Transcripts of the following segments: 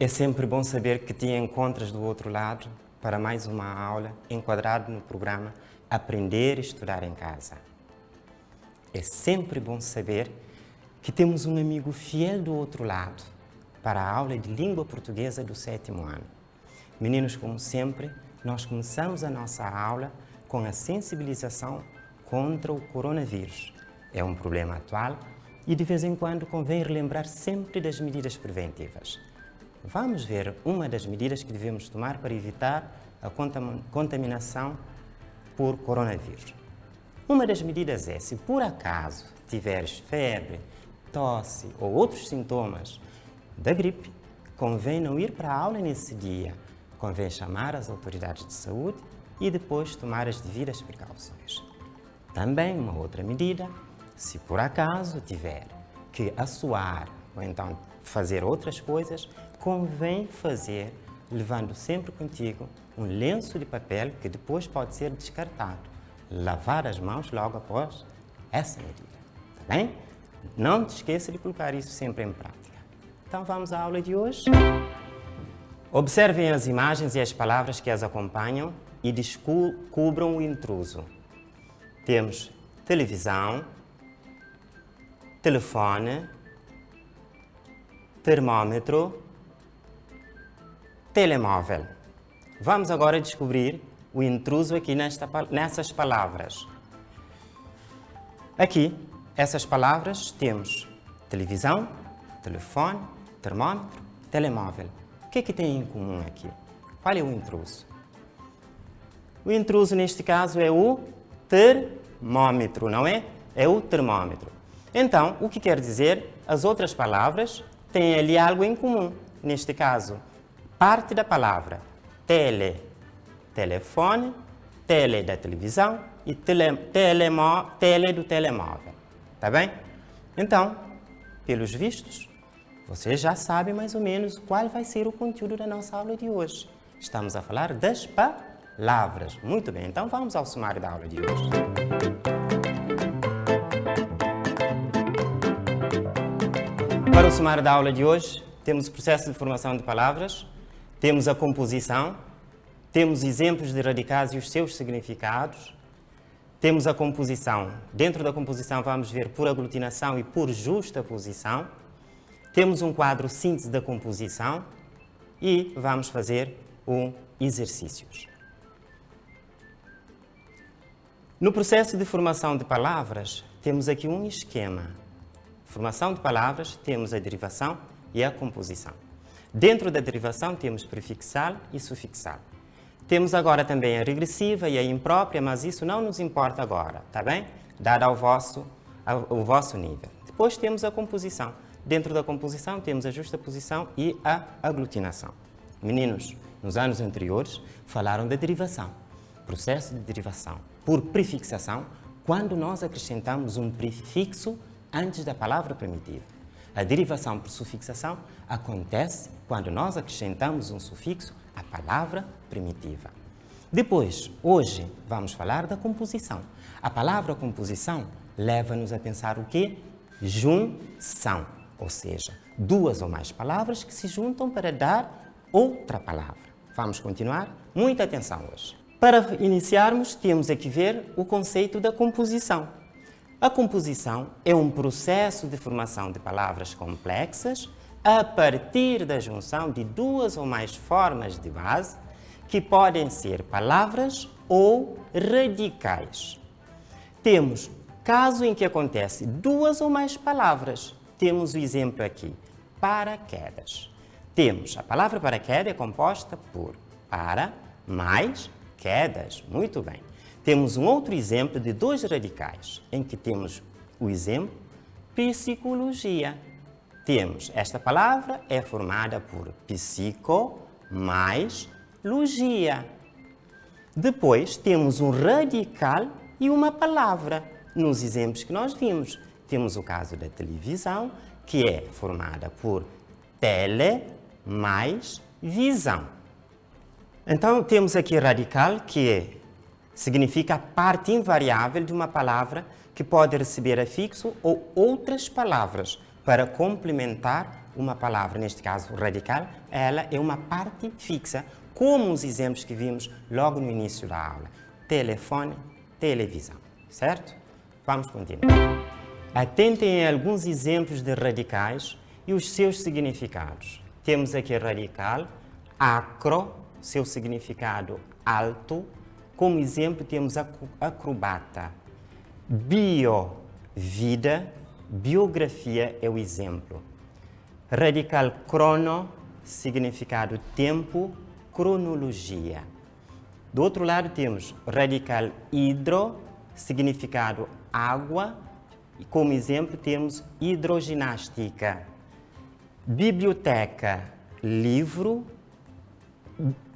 É sempre bom saber que te encontras do outro lado para mais uma aula enquadrado no programa Aprender e Estudar em Casa. É sempre bom saber que temos um amigo fiel do outro lado para a aula de língua portuguesa do 7º ano. Meninos, como sempre, nós começamos a nossa aula com a sensibilização contra o coronavírus. É um problema atual e de vez em quando convém relembrar sempre das medidas preventivas. Vamos ver uma das medidas que devemos tomar para evitar a contaminação por coronavírus. Uma das medidas é, se por acaso tiveres febre, tosse ou outros sintomas da gripe, convém não ir para a aula nesse dia. Convém chamar as autoridades de saúde e depois tomar as devidas precauções. Também uma outra medida, se por acaso tiver que assoar ou então fazer outras coisas, convém fazer levando sempre contigo um lenço de papel que depois pode ser descartado. Lavar as mãos logo após essa medida, tá bem? Não te esqueça de colocar isso sempre em prática. Então vamos à aula de hoje. Observem as imagens e as palavras que as acompanham e descubram o intruso. Temos televisão, telefone, termômetro, telemóvel. Vamos agora descobrir o intruso aqui nessas palavras. Aqui, essas palavras temos televisão, telefone, termômetro, telemóvel. O que é que tem em comum aqui? Qual é o intruso? O intruso, neste caso, é o termômetro, não é? É o termômetro. Então, o que quer dizer? As outras palavras têm ali algo em comum. Neste caso, parte da palavra telefone, tele da televisão e tele do telemóvel. Tá bem? Então, pelos vistos, vocês já sabem mais ou menos qual vai ser o conteúdo da nossa aula de hoje. Estamos a falar das palavras. Muito bem, então vamos ao sumário da aula de hoje. Para o sumário da aula de hoje, temos o processo de formação de palavras, temos a composição, temos exemplos de radicais e os seus significados, temos a composição. Dentro da composição vamos ver por aglutinação e por justaposição, temos um quadro síntese da composição e vamos fazer exercícios. No processo de formação de palavras, temos aqui um esquema. Formação de palavras, temos a derivação e a composição. Dentro da derivação temos prefixal e sufixal. Temos agora também a regressiva e a imprópria, mas isso não nos importa agora, tá bem? Dado ao vosso nível. Depois temos a composição. Dentro da composição temos a justaposição e a aglutinação. Meninos, nos anos anteriores falaram da derivação. Processo de derivação por prefixação, quando nós acrescentamos um prefixo antes da palavra primitiva. A derivação por sufixação acontece quando nós acrescentamos um sufixo à palavra primitiva. Depois, hoje, vamos falar da composição. A palavra composição leva-nos a pensar o quê? Junção, ou seja, duas ou mais palavras que se juntam para dar outra palavra. Vamos continuar? Muita atenção hoje. Para iniciarmos, temos aqui ver o conceito da composição. A composição é um processo de formação de palavras complexas a partir da junção de duas ou mais formas de base que podem ser palavras ou radicais. Temos caso em que acontece duas ou mais palavras. Temos o exemplo aqui, paraquedas. Temos a palavra paraquedas é composta por para mais quedas. Muito bem. Temos um outro exemplo de dois radicais, em que temos o exemplo psicologia. Temos, esta palavra é formada por psico mais logia. Depois temos um radical e uma palavra. Nos exemplos que nós vimos, temos o caso da televisão, que é formada por tele mais visão. Então temos aqui radical, que significa a parte invariável de uma palavra que pode receber afixo ou outras palavras para complementar uma palavra, neste caso radical, ela é uma parte fixa, como os exemplos que vimos logo no início da aula. Telefone, televisão, certo? Vamos continuar. Atentem a alguns exemplos de radicais e os seus significados. Temos aqui radical, acro, seu significado alto. Como exemplo, temos acrobata. Bio, vida. Biografia é o exemplo. Radical crono, significado tempo, cronologia. Do outro lado temos radical hidro, significado água. E como exemplo temos hidroginástica. Biblioteca, livro.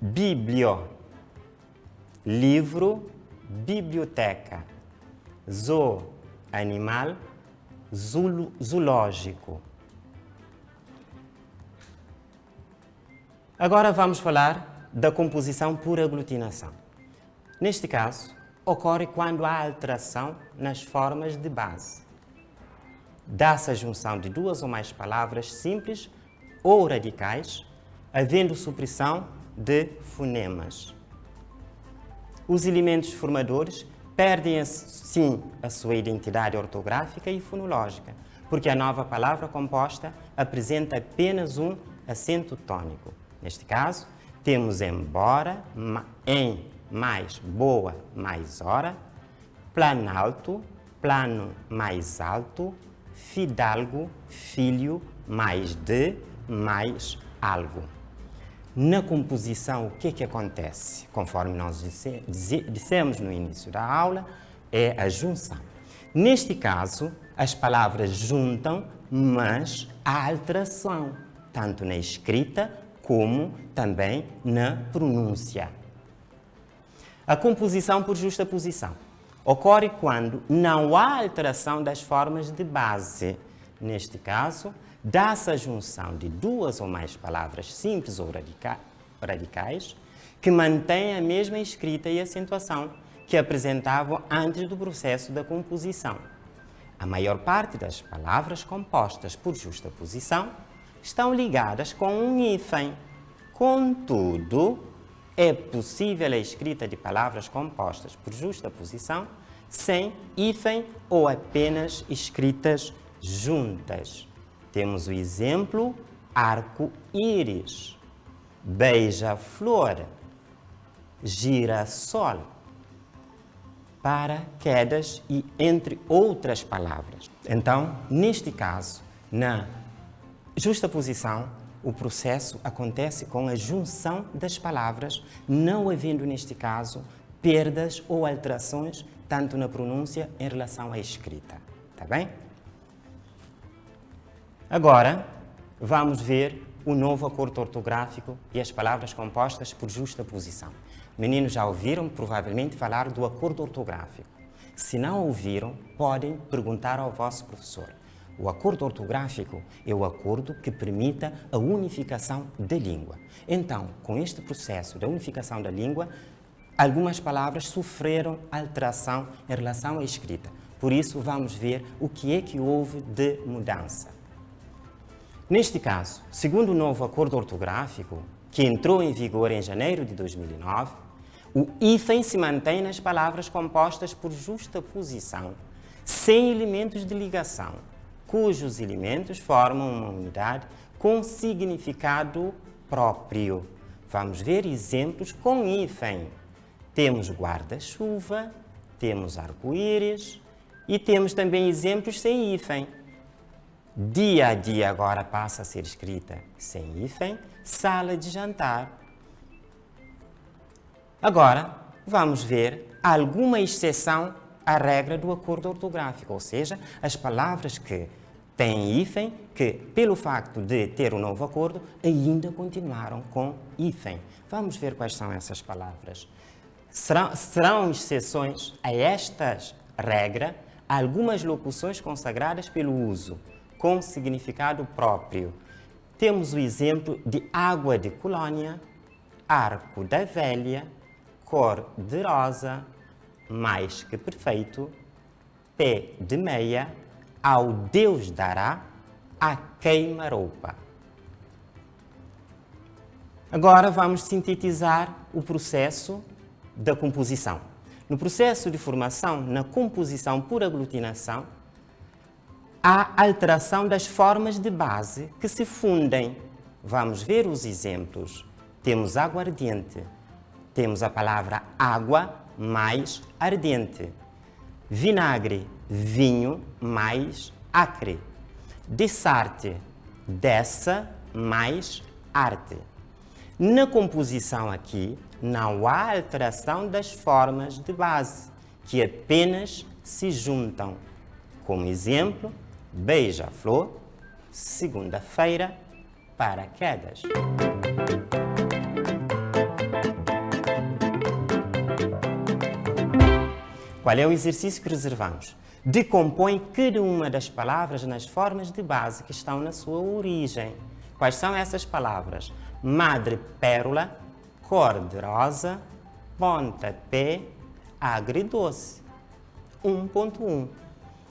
Biblio, livro, biblioteca. Zoo, animal. Zoológico. Agora vamos falar da composição por aglutinação. Neste caso, ocorre quando há alteração nas formas de base. Dá-se a junção de duas ou mais palavras simples ou radicais, havendo supressão de fonemas. Os elementos formadores perdem, sim, a sua identidade ortográfica e fonológica, porque a nova palavra composta apresenta apenas um acento tônico. Neste caso, temos embora, em, mais, boa, mais hora, planalto, plano, mais alto, fidalgo, filho, mais de, mais algo. Na composição, o que acontece? Conforme nós dissemos no início da aula, é a junção. Neste caso, as palavras juntam, mas há alteração, tanto na escrita como também na pronúncia. A composição por justaposição ocorre quando não há alteração das formas de base. Neste caso, dá-se a junção de duas ou mais palavras simples ou radicais que mantêm a mesma escrita e acentuação que apresentavam antes do processo da composição. A maior parte das palavras compostas por justaposição estão ligadas com um hífen. Contudo, é possível a escrita de palavras compostas por justaposição sem hífen ou apenas escritas juntas. Temos o exemplo arco-íris, beija-flor, girassol, paraquedas e entre outras palavras. Então, neste caso, na justaposição, o processo acontece com a junção das palavras, não havendo, neste caso, perdas ou alterações, tanto na pronúncia em relação à escrita. Tá bem? Agora, vamos ver o novo acordo ortográfico e as palavras compostas por justaposição. Meninos já ouviram, provavelmente, falar do acordo ortográfico. Se não ouviram, podem perguntar ao vosso professor. O acordo ortográfico é o acordo que permita a unificação da língua. Então, com este processo da unificação da língua, algumas palavras sofreram alteração em relação à escrita. Por isso, vamos ver o que é que houve de mudança. Neste caso, segundo o novo acordo ortográfico, que entrou em vigor em janeiro de 2009, o hífen se mantém nas palavras compostas por justaposição, sem elementos de ligação, cujos elementos formam uma unidade com significado próprio. Vamos ver exemplos com hífen. Temos guarda-chuva, temos arco-íris e temos também exemplos sem hífen. Dia a dia agora passa a ser escrita sem hífen, sala de jantar. Agora, vamos ver alguma exceção à regra do acordo ortográfico, ou seja, as palavras que têm hífen, que, pelo facto de ter um novo acordo, ainda continuaram com hífen. Vamos ver quais são essas palavras. Serão exceções a esta regra algumas locuções consagradas pelo uso, com significado próprio. Temos o exemplo de água de colônia, arco da velha, cor de rosa, mais que perfeito, pé de meia, ao Deus dará, a queima-roupa. Agora vamos sintetizar o processo da composição. No processo de formação, na composição por aglutinação, há alteração das formas de base que se fundem. Vamos ver os exemplos. Temos aguardiente, temos a palavra água mais ardente. Vinagre, vinho mais acre. Dessarte, dessa mais arte. Na composição aqui, não há alteração das formas de base, que apenas se juntam. Como exemplo, beija-flor, segunda-feira, paraquedas. Qual é o exercício que reservamos? Decompõe cada uma das palavras nas formas de base que estão na sua origem. Quais são essas palavras? Madrepérola, cor-de-rosa, pontapé, agridoce. 1.1.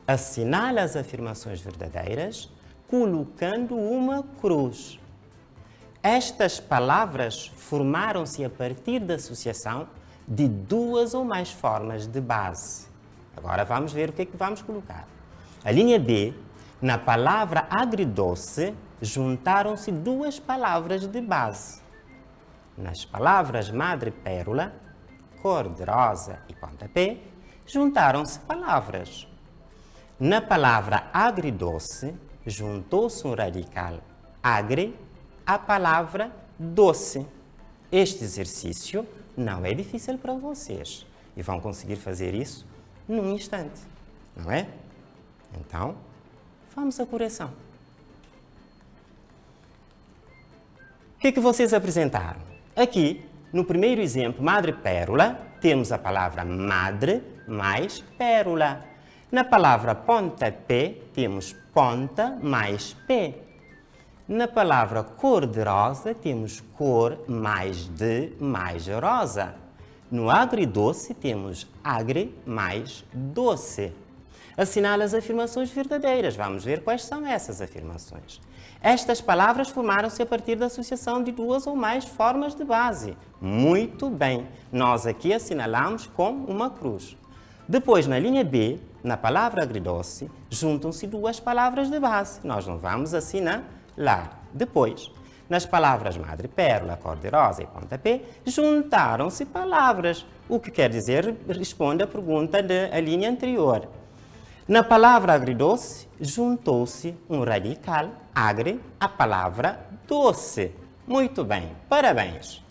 Assinala as afirmações verdadeiras colocando uma cruz. Estas palavras formaram-se a partir da associação de duas ou mais formas de base. Agora vamos ver o que é que vamos colocar. A linha B, na palavra agridoce, juntaram-se duas palavras de base. Nas palavras madrepérola, cor-de-rosa e pontapé, juntaram-se palavras. Na palavra agridoce, juntou-se um radical agre à palavra doce. Este exercício não é difícil para vocês e vão conseguir fazer isso num instante, não é? Então, vamos à correção. O que é que vocês apresentaram? Aqui, no primeiro exemplo, madrepérola, temos a palavra madre mais pérola. Na palavra pontapé, temos ponta mais pé. Na palavra cor-de-rosa, temos cor mais de mais rosa. No agridoce, temos agre mais doce. Assinala as afirmações verdadeiras. Vamos ver quais são essas afirmações. Estas palavras formaram-se a partir da associação de duas ou mais formas de base. Muito bem, nós aqui assinalamos com uma cruz. Depois, na linha B, na palavra agridoce, juntam-se duas palavras de base. Nós não vamos assinalar. Depois, nas palavras madrepérola, cor-de-rosa e pontapé, juntaram-se palavras. O que quer dizer, responde à pergunta da linha anterior. Na palavra agridoce, juntou-se um radical, agre, à palavra doce. Muito bem, parabéns!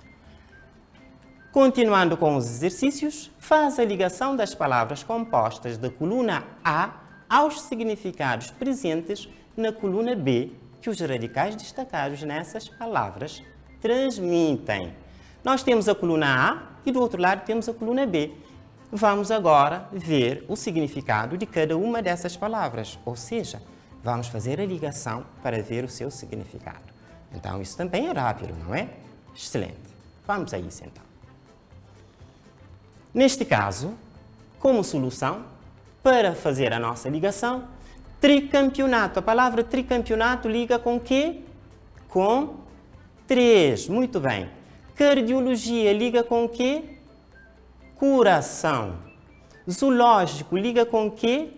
Continuando com os exercícios, faz a ligação das palavras compostas da coluna A aos significados presentes na coluna B, que os radicais destacados nessas palavras transmitem. Nós temos a coluna A e do outro lado temos a coluna B. Vamos agora ver o significado de cada uma dessas palavras, ou seja, vamos fazer a ligação para ver o seu significado. Então, isso também é rápido, não é? Excelente. Vamos a isso, então. Neste caso, como solução, para fazer a nossa ligação, tricampeonato. A palavra tricampeonato liga com quê? Com 3. Muito bem. Cardiologia liga com quê? Coração. Zoológico liga com quê?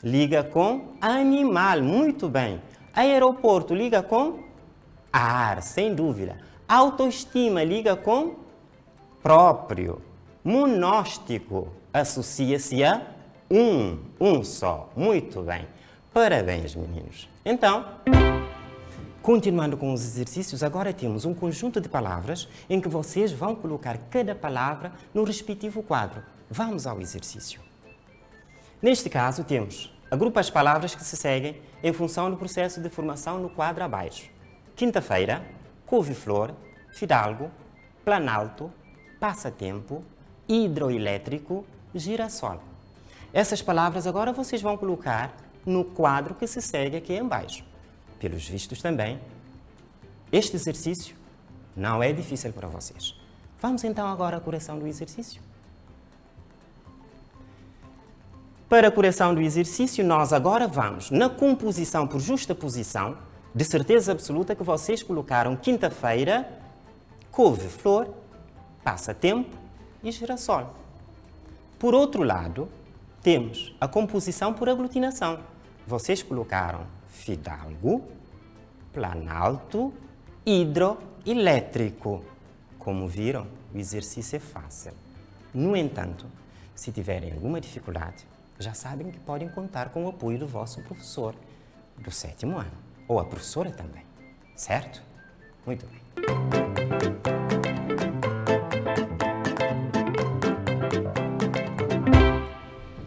Liga com animal. Muito bem. Aeroporto liga com ar, sem dúvida. Autoestima liga com próprio. Monóstico associa-se a um só. Muito bem. Parabéns, meninos. Então, continuando com os exercícios, agora temos um conjunto de palavras em que vocês vão colocar cada palavra no respectivo quadro. Vamos ao exercício. Neste caso, temos agrupa as palavras que se seguem em função do processo de formação no quadro abaixo. Quinta-feira, couve-flor, fidalgo, planalto, passatempo, hidroelétrico, girassol. Essas palavras agora vocês vão colocar no quadro que se segue aqui embaixo. Pelos vistos também, este exercício não é difícil para vocês. Vamos então agora à correção do exercício. Para a correção do exercício, nós agora vamos na composição por justaposição. De certeza absoluta que vocês colocaram quinta-feira, couve-flor, passatempo e girassol. Por outro lado, temos a composição por aglutinação. Vocês colocaram fidalgo, planalto, hidroelétrico. Como viram, o exercício é fácil. No entanto, se tiverem alguma dificuldade, já sabem que podem contar com o apoio do vosso professor do 7º ano, ou a professora também, certo? Muito bem.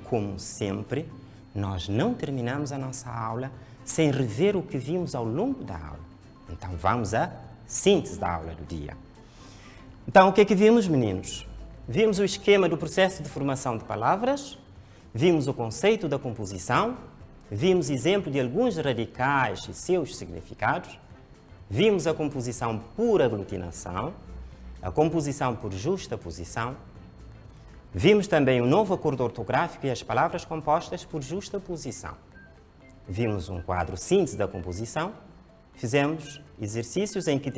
Como sempre, nós não terminamos a nossa aula sem rever o que vimos ao longo da aula. Então, vamos à síntese da aula do dia. Então, o que é que vimos, meninos? Vimos o esquema do processo de formação de palavras, vimos o conceito da composição, vimos exemplo de alguns radicais e seus significados, vimos a composição por aglutinação, a composição por justaposição, vimos também o novo acordo ortográfico e as palavras compostas por justaposição. Vimos um quadro síntese da composição, fizemos exercícios em que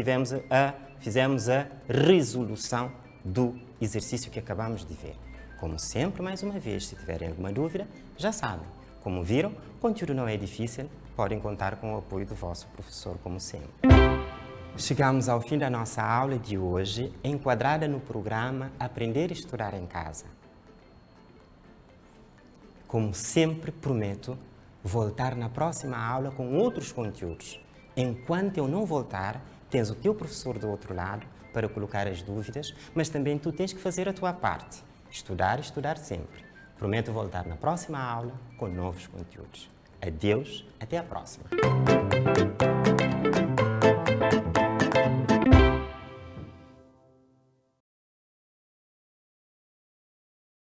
fizemos a resolução do exercício que acabamos de ver. Como sempre, mais uma vez, se tiverem alguma dúvida, já sabem. Como viram, o conteúdo não é difícil, podem contar com o apoio do vosso professor, como sempre. Chegamos ao fim da nossa aula de hoje, enquadrada no programa Aprender e Estudar em Casa. Como sempre, prometo voltar na próxima aula com outros conteúdos. Enquanto eu não voltar, tens o teu professor do outro lado para colocar as dúvidas, mas também tu tens que fazer a tua parte. Estudar e estudar sempre. Prometo voltar na próxima aula com novos conteúdos. Adeus, até a próxima.